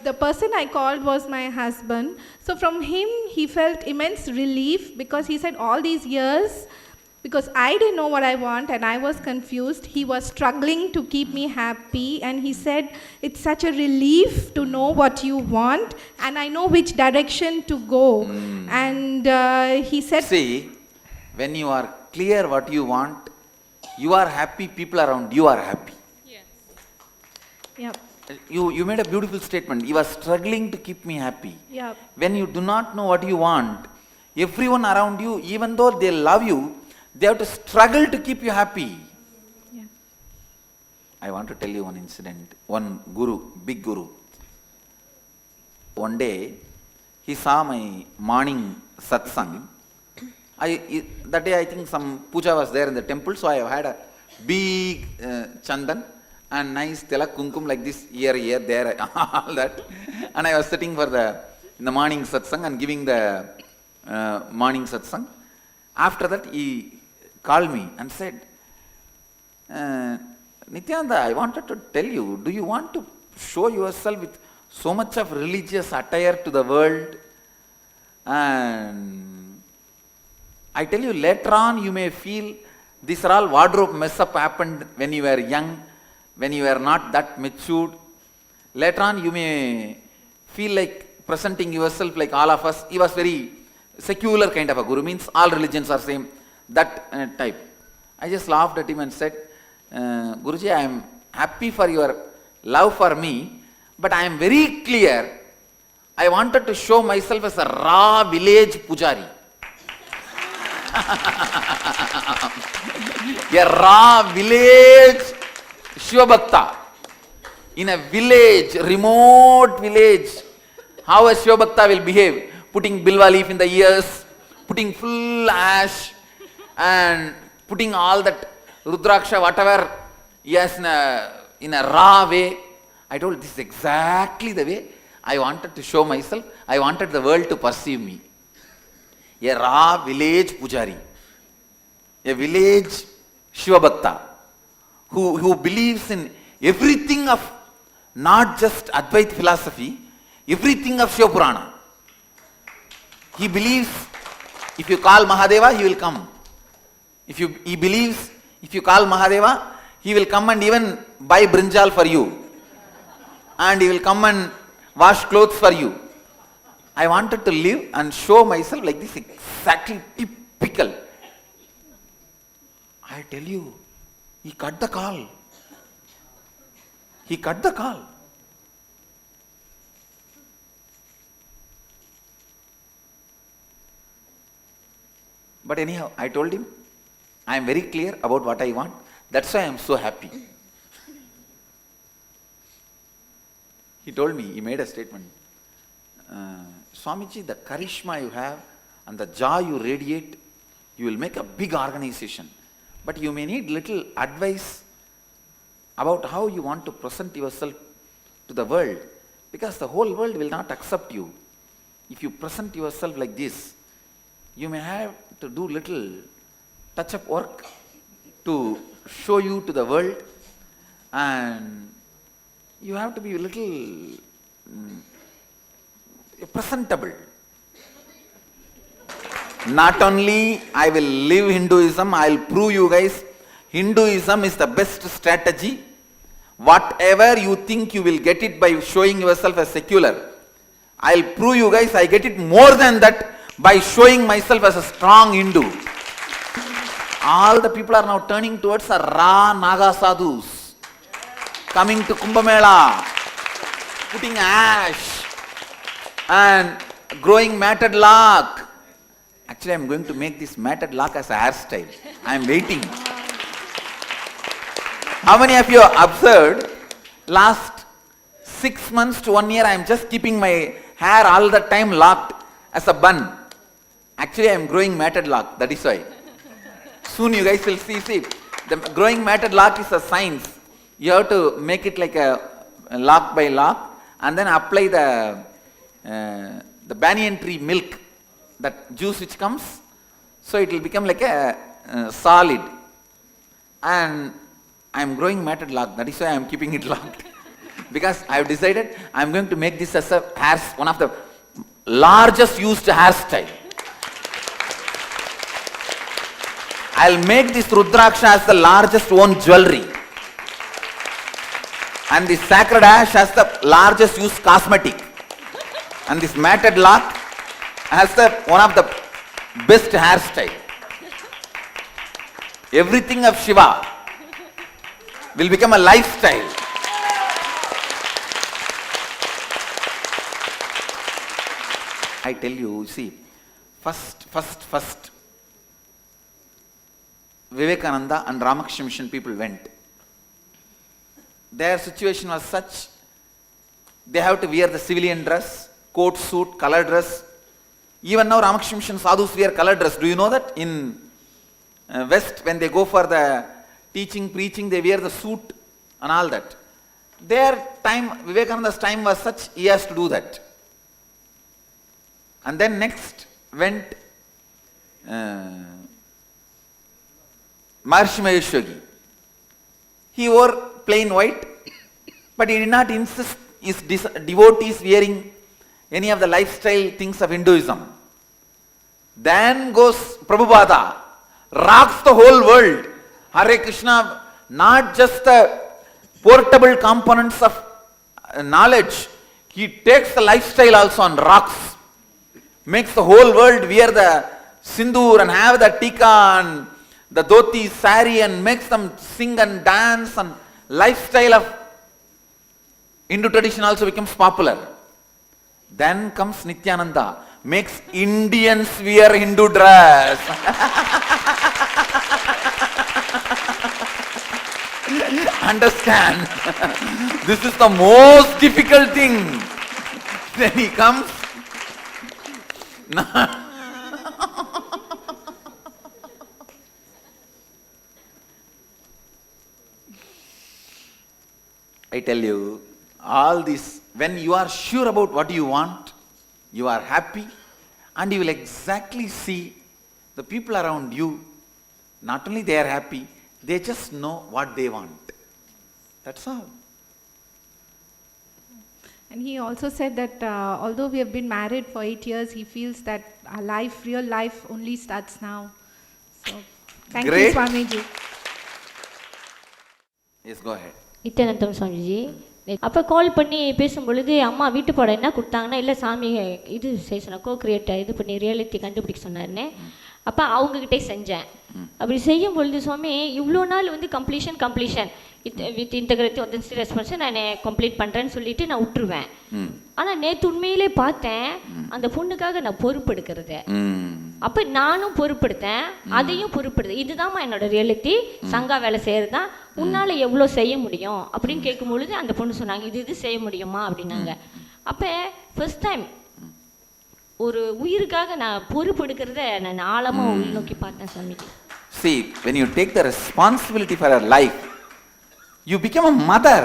the person I called was my husband. So from him, he felt immense relief because he said all these years, because I didn't know what I want and I was confused, he was struggling to keep me happy, and he said, it's such a relief to know what you want and I know which direction to go. And he said, See, when you are clear what you want, you are happy, people around you are happy. yeah, You made a beautiful statement. You are struggling to keep me happy. yeah, When you do not know what you want, everyone around you, even though they love you, they have to struggle to keep you happy. yeah. I want to tell you one incident. One guru, big guru. One day, he saw my morning satsang. That day I think some puja was there in the temple, so I have had a big chandan and nice tilak kumkum like this, here, there, all that. And I was sitting in the morning satsang and giving the morning satsang. After that, he called me and said, Nityananda, I wanted to tell you, do you want to show yourself with so much of religious attire to the world? And I tell you, later on you may feel these are all wardrobe mess up happened when you were young, when you were not that matured. Later on you may feel like presenting yourself like all of us. He was very secular kind of a guru, means all religions are same, that type. I just laughed at him and said, Guruji, I am happy for your love for me, but I am very clear, I wanted to show myself as a raw village pujari. A raw village Shiva Bhakta. In a village, remote village, how a Shiva Bhakta will behave, putting bilva leaf in the ears, putting full ash, and putting all that Rudraksha, whatever, yes, in a raw way. I told, this is exactly the way I wanted to show myself. I wanted the world to perceive me. A raw village pujari, a village Shiva Bhakta, who believes in everything of not just Advaita philosophy, everything of Shiva Purana. He believes if you call Mahadeva, he will come. He believes if you call Mahadeva, he will come and even buy brinjal for you. And he will come and wash clothes for you. I wanted to live and show myself like this, exactly typical. I tell you, he cut the call. He cut the call. But anyhow, I told him, I am very clear about what I want. That's why I am so happy. He told me, he made a statement. Swamiji, the charisma you have and the joy you radiate, you will make a big organization. But you may need little advice about how you want to present yourself to the world, because the whole world will not accept you. If you present yourself like this, you may have to do little touch-up work to show you to the world, and you have to be a little presentable. Not only I will live Hinduism, I will prove you guys Hinduism is the best strategy. Whatever you think you will get it by showing yourself as secular, I will prove you guys I get it more than that by showing myself as a strong Hindu. All the people are now turning towards a raw Naga sadhus, coming to Kumbh Mela, putting ash and growing matted lock. Actually, I am going to make this matted lock as a hairstyle. I am waiting. How many of you observed last 6 months to 1 year I am just keeping my hair all the time locked as a bun. Actually, I am growing matted lock, that is why. Soon you guys will see, the growing matted lock is a science. You have to make it like a lock by lock and then apply the banyan tree milk, that juice which comes, so it will become like a solid. And I am growing matted lock, that is why I am keeping it locked. Because I have decided I am going to make this as one of the largest used hairstyle. I'll make this Rudraksha as the largest owned jewelry. And this sacred ash as the largest used cosmetic. And this matted lock as one of the best hairstyle. Everything of Shiva will become a lifestyle. I tell you, see, first, Vivekananda and Ramakrishna Mission people went. Their situation was such, they have to wear the civilian dress, coat suit, color dress. Even now Ramakrishna Mission sadhus wear color dress. Do you know that? In West, when they go for the teaching, preaching, they wear the suit and all that. Their time, Vivekananda's time was such, he has to do that. And then next went Maharshi Maheshwagi. He wore plain white, but he did not insist his devotees wearing any of the lifestyle things of Hinduism. Then goes Prabhupada, rocks the whole world. Hare Krishna, not just the portable components of knowledge, he takes the lifestyle also and rocks. Makes the whole world wear the sindoor and have the tika and the dhoti, sari, and makes them sing and dance, and lifestyle of Hindu tradition also becomes popular. Then comes Nityananda, makes Indians wear Hindu dress. Understand? This is the most difficult thing. Then he comes. I tell you, all this, when you are sure about what you want, you are happy, and you will exactly see the people around you, not only they are happy, they just know what they want. That's all. And he also said that although we have been married for 8 years, he feels that our life, real life, only starts now. So, thank you, Swamiji. Yes, go ahead. Nithyanandam Swamiji அப்போ கால் பண்ணி பேசும்பொழுது அம்மா வீட்டு பாடம் என்ன கொடுத்தாங்கன்னா இல்லை சாமி இது செய்ய சொன்ன கோ-கிரியேட்டை இது பண்ணி ரியாலிட்டி கண்டுபிடிக்க சொன்னாருன்னு அப்போ அவங்கக்கிட்டே செஞ்சேன். அப்படி செய்யும் பொழுது சுவாமி இவ்வளோ நாள் வந்து கம்ப்ளீஷன் வித் இன்டெகிரிட்டி ஒத்தன்சி ரெஸ்பான்ஸை நான் கம்ப்ளீட் பண்ணுறேன்னு சொல்லிட்டு நான் விட்டுருவேன். ஆனால் நேற்று உண்மையிலே பார்த்தேன் அந்த பொண்ணுக்காக நான் பொறுப்பெடுக்கிறது. அப்போ நானும் பொறுப்படுத்தேன், அதையும் பொறுப்படுது. இதுதான்மா என்னோட ரியாலிட்டி, சங்கா வேலை செய்கிறது தான். உன்னால் எவ்வளோ செய்ய முடியும் அப்படின்னு கேட்கும் பொழுது அந்த பொண்ணு சொன்னாங்க இது செய்ய முடியுமா அப்படின்னாங்க. அப்போ ஃபர்ஸ்ட் டைம் ஒரு உயிருக்காக நான் பொறுப்பெடுக்கிறத நான் ஆழமாக உள்நோக்கி பார்த்தேன் Swamiji. See, when you take the responsibility for your life, you become a mother.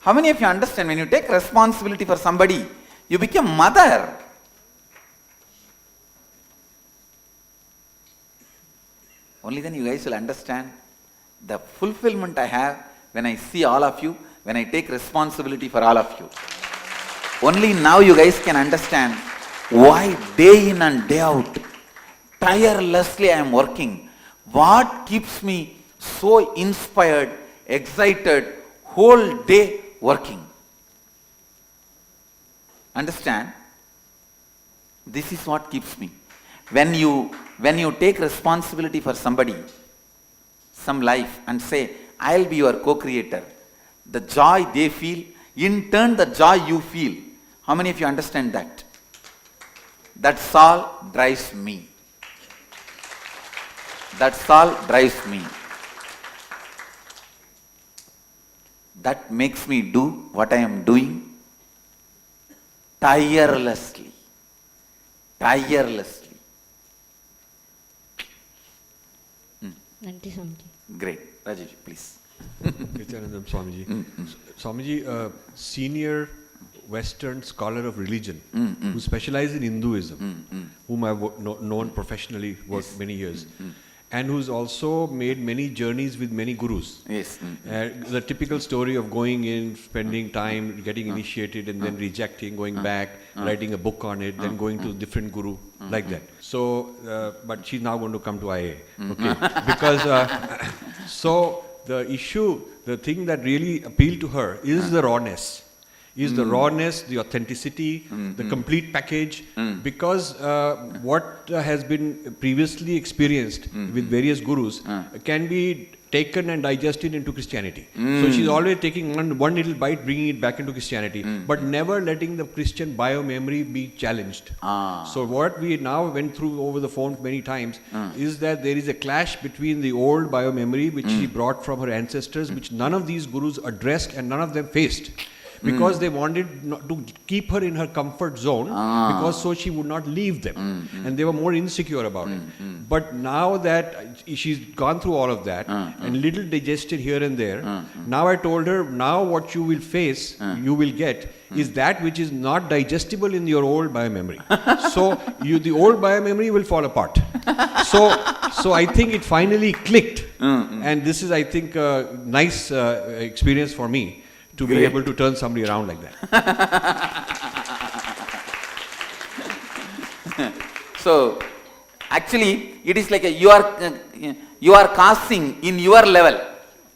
How many of you understand? When you take responsibility for somebody, you become mother. Only then you guys will understand the fulfillment I have when I see all of you, when I take responsibility for all of you. Only now you guys can understand why day in and day out, tirelessly I am working. What keeps me so inspired, excited, whole day working? Understand? This is what keeps me. When you take responsibility for somebody, some life, and say, I'll be your co-creator, the joy they feel, in turn the joy you feel. How many of you understand that? That's all drives me. That's all drives me. That makes me do what I am doing tirelessly. Tirelessly. நன்றி Swamiji. Great. Rajesh, please. Nityanandam Swamiji. Swamiji, a senior Western scholar of religion who specialized in Hinduism, whom I've known professionally, worked many years. and who's also made many journeys with many gurus. Yes. The typical story of going in, spending time, getting initiated, and then rejecting, going back, writing a book on it, then going to a different guru, like that. So, but she's now going to come to IA, okay? Because, so the issue, the thing that really appealed to her is the rawness. Is the rawness, the authenticity, the complete package, because what has been previously experienced with various gurus can be taken and digested into Christianity. So she's always taking one little bite, bringing it back into Christianity, but never letting the Christian bio-memory be challenged. So what we now went through over the phone many times is that there is a clash between the old bio-memory which she brought from her ancestors, which none of these gurus addressed and none of them faced. Because they wanted not to keep her in her comfort zone, because so she would not leave them. And they were more insecure about it. But now that she's gone through all of that, and little digested here and there, now I told her, now what you will face, you will get, is that which is not digestible in your old bio-memory. So the old bio-memory will fall apart. So I think it finally clicked. And this is, I think, a nice experience for me, to be able to turn somebody around like that. So, actually, it is like you are casting in your level.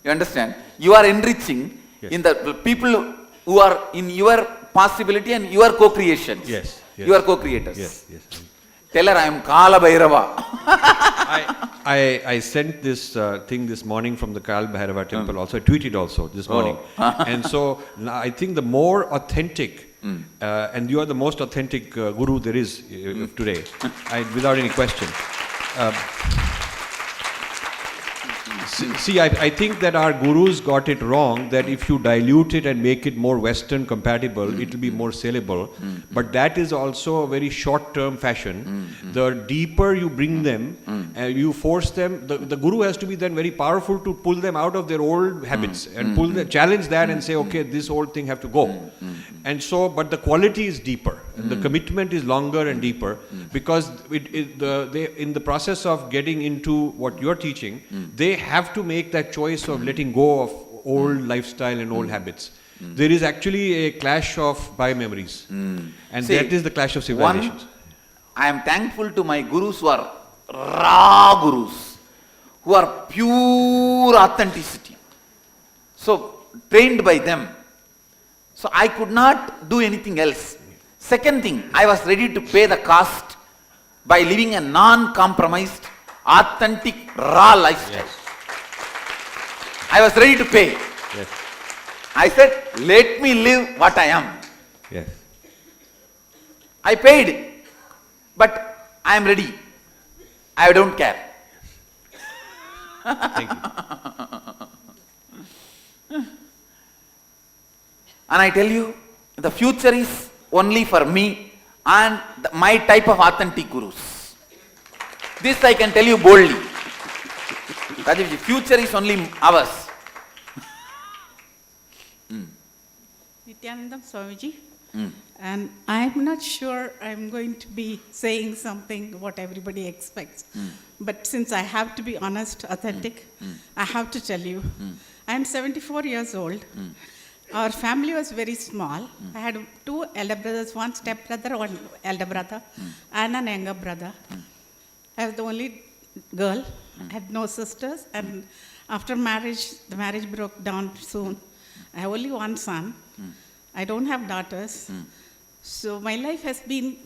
You understand? You are enriching in the people who are in your possibility and your co-creations. Yes. You are co-creators. Yes. Tell her I am Kala Bhairava. I sent this thing this morning from the Kal Bhairava temple also. I tweeted also this morning. And so I think the more authentic, and you are the most authentic guru there is today, without any question. See, I think that our gurus got it wrong, that if you dilute it and make it more Western compatible, it will be more saleable. But that is also a very short-term fashion. The deeper you bring them, you force them, the guru has to be then very powerful to pull them out of their old habits and challenge that and say, okay, this old thing have to go. And so, but the quality is deeper, and the commitment is longer and deeper, because in the process of getting into what you're teaching, they have to make that choice of letting go of old lifestyle and old habits. There is actually a clash of bio-memories, and that is the clash of civilizations. I am thankful to my gurus who are raw gurus, who are pure authenticity. So, trained by them. So, I could not do anything else. Second thing, I was ready to pay the cost by living a non-compromised, authentic, raw lifestyle. Yes. I was ready to pay. Yes. I said, let me live what I am. Yes. I paid, but I am ready. I don't care. Thank you. And I tell you, the future is only for me and my type of authentic gurus. This I can tell you boldly. That is, the future is only ours. Nityanandam Swamiji, and I'm not sure I'm going to be saying something what everybody expects. But since I have to be honest, authentic, I have to tell you, I'm 74 years old. Our family was very small. I had two elder brothers, one step brother, one elder brother, and an younger brother. I was the only girl. I had no sisters, and after marriage, the marriage broke down soon. I have only one son. I don't have daughters. So my life has been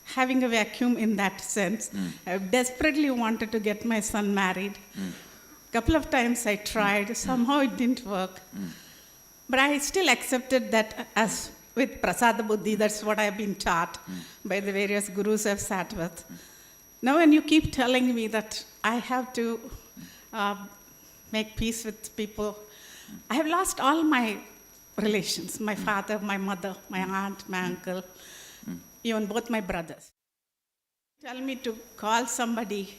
having a vacuum in that sense. I desperately wanted to get my son married. Couple of times I tried. Somehow it didn't work. But I still accepted that as with Prasada Buddhi, that's what I've been taught by the various gurus I've sat with. Now when you keep telling me that I have to make peace with people, I have lost all my relations, my father, my mother, my aunt, my uncle, even both my brothers. Tell me to call somebody,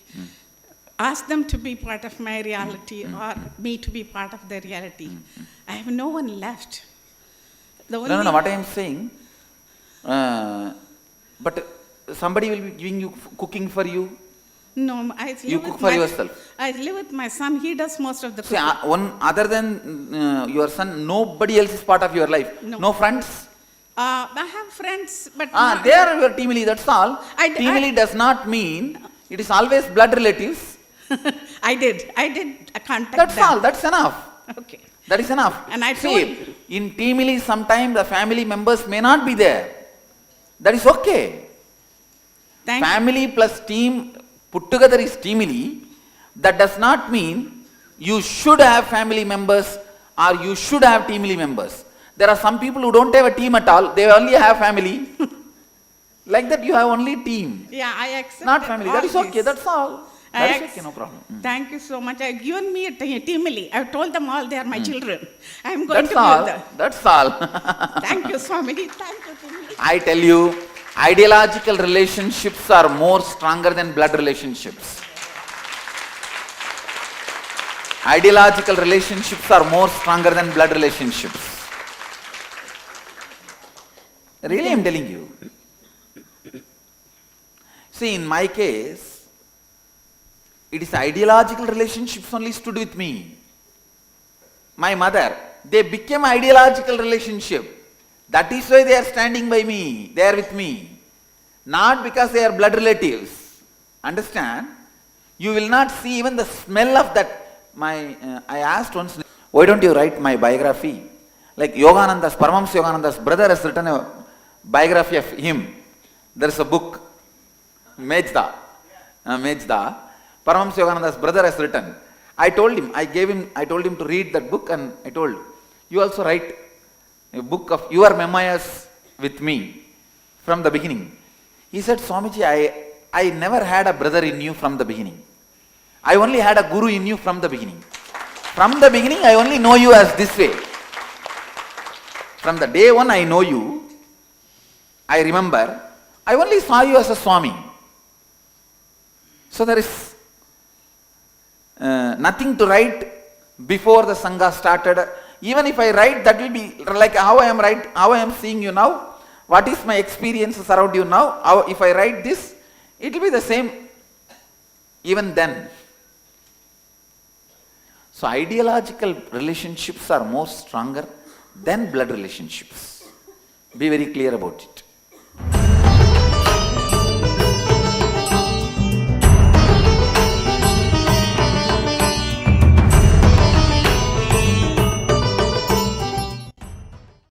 ask them to be part of my reality or me to be part of their reality. I have no one left. The only No, what I am saying, but somebody will be giving you cooking for you, No, You cook for yourself. I live with my son. He does most of the See, cooking. one other than your son, nobody else is part of your life. No. No friends. I have friends, but not- They are your teamily, that's all. I- Teamily does not mean it is always blood relatives. I did contact That's them. all, that's enough. Okay. That is enough. And I See, told- in teamily sometimes the family members may not be there. That is okay. Thank Family plus team put together is teamily. That does not mean you should have family members or you should have teamily members. There are some people who don't have a team at all, they only have family. Like that you have only team, Yeah, I accept. not family. That is okay, this. that's all. I That is ex- okay, no problem. Thank you so much. I've given me a teamily. I've told them all they are my children. I'm going That's to all, give them. that's all. Thank you, Swami. Thank you, teamily. I tell you, ideological relationships are more stronger than blood relationships. Ideological relationships are more stronger than blood relationships. Really, I'm telling you. See, in my case, it is ideological relationships only stood with me. My mother, they became ideological relationship. That is why they are standing by me, they are with me. Not because they are blood relatives. Understand? You will not see even the smell of that. I asked once, why don't you write my biography? Like Yogananda's, Paramahamsa Yogananda's brother has written a biography of him. There is a book, Mejda. Paramahamsa Yogananda's brother has written. I told him to read that book, and I told, you also write a book of your memoirs with me from the beginning. He said, Swamiji, I never had a brother in you from the beginning. I only had a guru in you from the beginning. From the beginning, I only know you as this way. From the day one I know you, I remember, I only saw you as a Swami. So there is nothing to write before the Sangha started. Even if I write, that will be like how I am seeing you now. What is my experiences around you now? If I write this, it will be the same even then. So ideological relationships are more stronger than blood relationships. Be very clear about it.